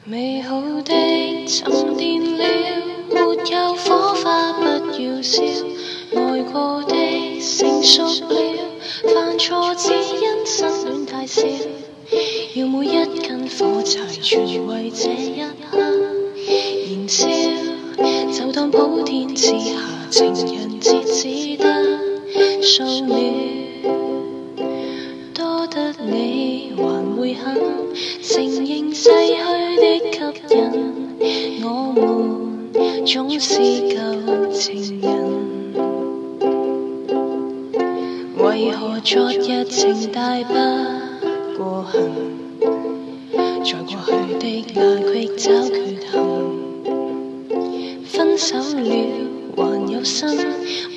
美好的沉澱了，沒有火花不要燒，愛過的成熟了，犯錯只因失戀太少，要每一根火柴全為這一刻燃燒，就當普天之下情人節只得數秒，多得你還會肯承認逝去的吸引，我們總是舊情人。為何昨日情大不過行，在過去的罅隙找缺陷，分手了還有心，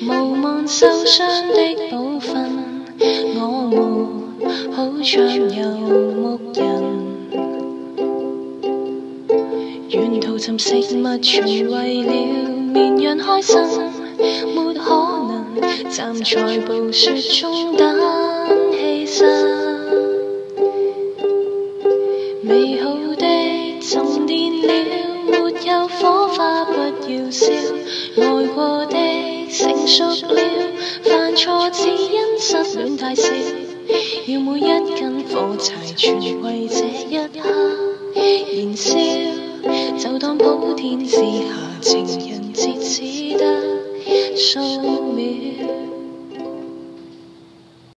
無望受傷的寶訓，我們好像遊牧人，沿途尋食物全為了綿羊開心，沒可能站在暴雪中等犧牲。美好的沉澱了，沒有火花不要燒，愛過的成熟了，犯錯只因失戀太少，要每一根火柴全為這一刻燃燒，就當普天之下情人節只得數秒。